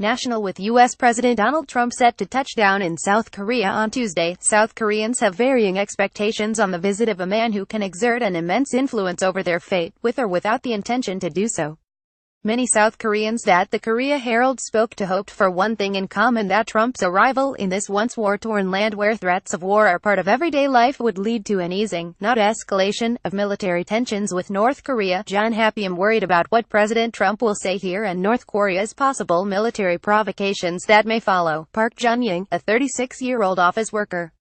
National with U.S. President Donald Trump set to touch down in South Korea on Tuesday. South Koreans have varying expectations on the visit of a man who can exert an immense influence over their fate, with or without the intention to do so. Many South Koreans that the Korea Herald spoke to hoped for one thing in common: that Trump's arrival in this once war-torn land where threats of war are part of everyday life would lead to an easing, not escalation, of military tensions with North Korea. John Happiam worried about what President Trump will say here and North Korea's possible military provocations that may follow. Park Jun-young, a 36-year-old office worker.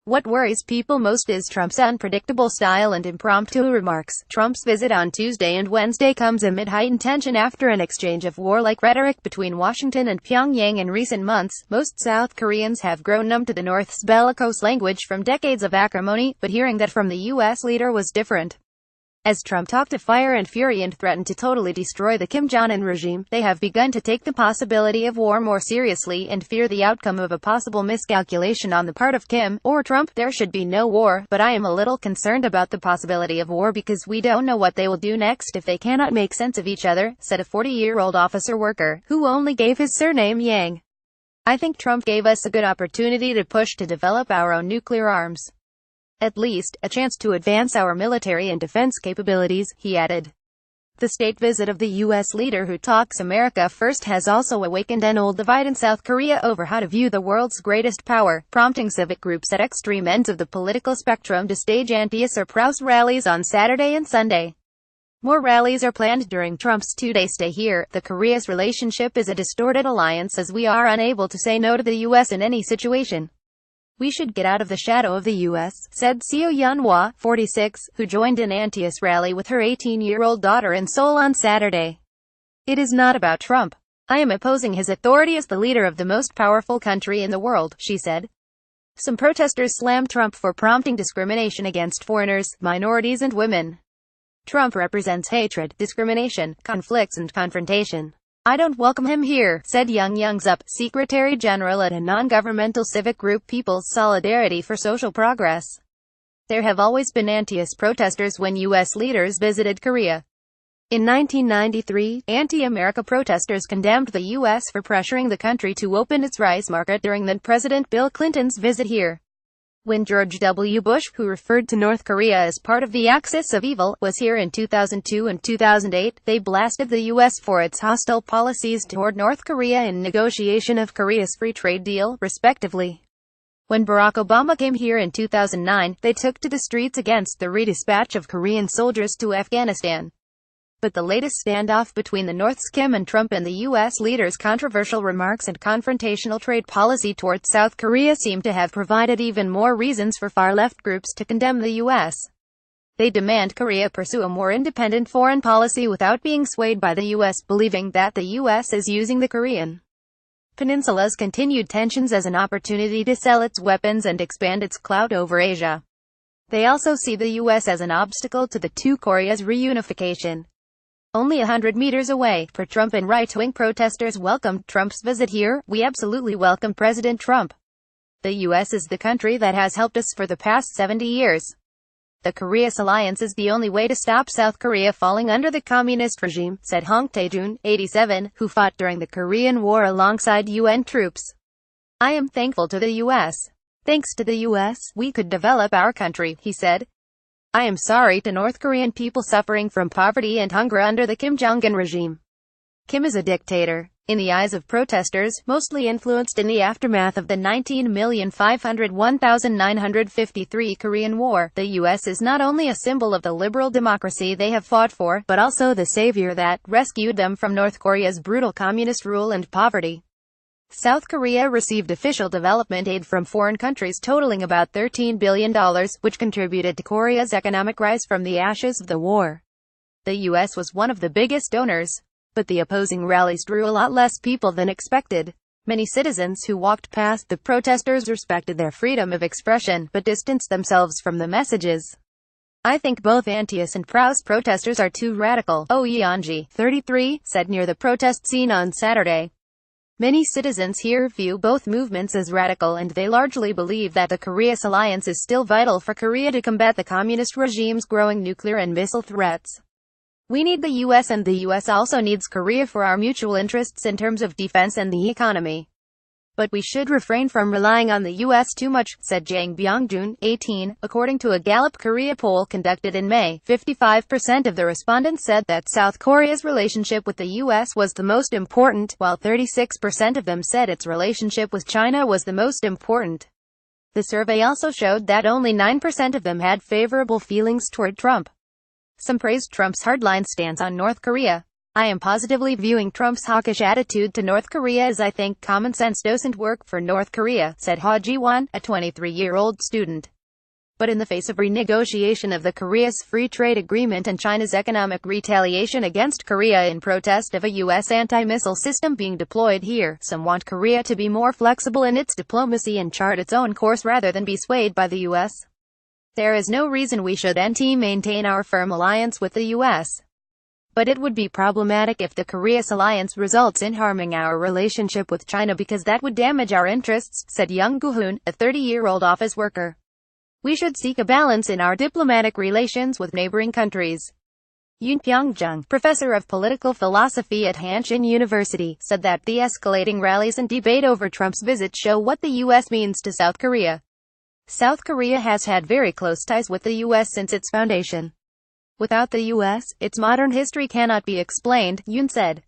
What worries people most is Trump's unpredictable style and impromptu remarks. Trump's visit on Tuesday and Wednesday comes amid heightened tension after an exchange of warlike rhetoric between Washington and Pyongyang in recent months. Most South Koreans have grown numb to the North's bellicose language from decades of acrimony, but hearing that from the U.S. leader was different. As Trump talked of fire and fury and threatened to totally destroy the Kim Jong-un regime, they have begun to take the possibility of war more seriously and fear the outcome of a possible miscalculation on the part of Kim or Trump. There should be no war, but I am a little concerned about the possibility of war because we don't know what they will do next if they cannot make sense of each other, said a 40-year-old officer worker, who only gave his surname Yang. I think Trump gave us a good opportunity to push to develop our own nuclear arms. At least, a chance to advance our military and defense capabilities, he added. The state visit of the U.S. leader who talks America first has also awakened an old divide in South Korea over how to view the world's greatest power, prompting civic groups at extreme ends of the political spectrum to stage anti-US or pro-US rallies on Saturday and Sunday. More rallies are planned during Trump's two-day stay here. The Korea's relationship is a distorted alliance as we are unable to say no to the U.S. in any situation. We should get out of the shadow of the U.S., said Seo Yeon-hwa, 46, who joined an anti-US rally with her 18-year-old daughter in Seoul on Saturday. It is not about Trump. I am opposing his authority as the leader of the most powerful country in the world, she said. Some protesters slammed Trump for prompting discrimination against foreigners, minorities and women. Trump represents hatred, discrimination, conflicts and confrontation. I don't welcome him here, said Young Sup, Secretary General at a non-governmental civic group People's Solidarity for Social Progress. There have always been anti-US protesters when U.S. leaders visited Korea. In 1993, anti-America protesters condemned the U.S. for pressuring the country to open its rice market during then-President Bill Clinton's visit here. When George W. Bush, who referred to North Korea as part of the axis of evil, was here in 2002 and 2008, they blasted the U.S. for its hostile policies toward North Korea in negotiation of Korea's free trade deal, respectively. When Barack Obama came here in 2009, they took to the streets against the redispatch of Korean soldiers to Afghanistan. But the latest standoff between the North's Kim and Trump and the U.S. leader's controversial remarks and confrontational trade policy towards South Korea seem to have provided even more reasons for far-left groups to condemn the U.S. They demand Korea pursue a more independent foreign policy without being swayed by the U.S., believing that the U.S. is using the Korean Peninsula's continued tensions as an opportunity to sell its weapons and expand its clout over Asia. They also see the U.S. as an obstacle to the two Koreas' reunification. Only 100 meters away, pro-Trump and right-wing protesters welcomed Trump's visit here. We absolutely welcome President Trump. The U.S. is the country that has helped us for the past 70 years. The Korea's alliance is the only way to stop South Korea falling under the communist regime, said Hong Tae-jun, 87, who fought during the Korean War alongside UN troops. I am thankful to the U.S. Thanks to the U.S., we could develop our country, he said. I am sorry to North Korean people suffering from poverty and hunger under the Kim Jong-un regime. Kim is a dictator. In the eyes of protesters, mostly influenced in the aftermath of the 19,501,953 Korean War, the U.S. is not only a symbol of the liberal democracy they have fought for, but also the savior that rescued them from North Korea's brutal communist rule and poverty. South Korea received official development aid from foreign countries totaling about $13 billion, which contributed to Korea's economic rise from the ashes of the war. The U.S. was one of the biggest donors. But the opposing rallies drew a lot less people than expected. Many citizens who walked past the protesters respected their freedom of expression, but distanced themselves from the messages. I think both anti-US and pro-US protesters are too radical, Oh Yeonji, 33, said near the protest scene on Saturday. Many citizens here view both movements as radical and they largely believe that the Korea-US alliance is still vital for Korea to combat the communist regime's growing nuclear and missile threats. We need the US and the US also needs Korea for our mutual interests in terms of defense and the economy. But we should refrain from relying on the US too much, said Jang Byung-jun, 18. According to a Gallup Korea poll conducted in May, 55% of the respondents said that South Korea's relationship with the US was the most important, while 36% of them said its relationship with China was the most important. The survey also showed that only 9% of them had favorable feelings toward Trump. Some praised Trump's hardline stance on North Korea. I am positively viewing Trump's hawkish attitude to North Korea as I think common sense doesn't work for North Korea, said Ha Ji-won, a 23-year-old student. But in the face of renegotiation of the Korea's free trade agreement and China's economic retaliation against Korea in protest of a U.S. anti-missile system being deployed here, some want Korea to be more flexible in its diplomacy and chart its own course rather than be swayed by the U.S. There is no reason we should maintain our firm alliance with the U.S. But it would be problematic if the Korea's alliance results in harming our relationship with China because that would damage our interests, said Young Gu-hoon, a 30-year-old office worker. We should seek a balance in our diplomatic relations with neighboring countries. Yoon Pyong-jung, professor of political philosophy at Hanshin University, said that the escalating rallies and debate over Trump's visit show what the U.S. means to South Korea. South Korea has had very close ties with the U.S. since its foundation. Without the U.S., its modern history cannot be explained, Yoon said.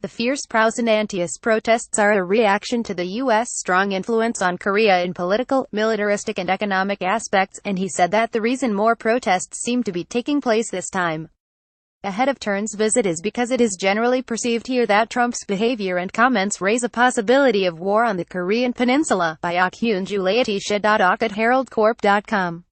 The fierce pro-Antius protests are a reaction to the U.S. strong influence on Korea in political, militaristic and economic aspects, and he said that the reason more protests seem to be taking place this time ahead of Turn's visit is because it is generally perceived here that Trump's behavior and comments raise a possibility of war on the Korean peninsula. By Ok Hyun Ju Laetisha.ok at heraldcorp.com.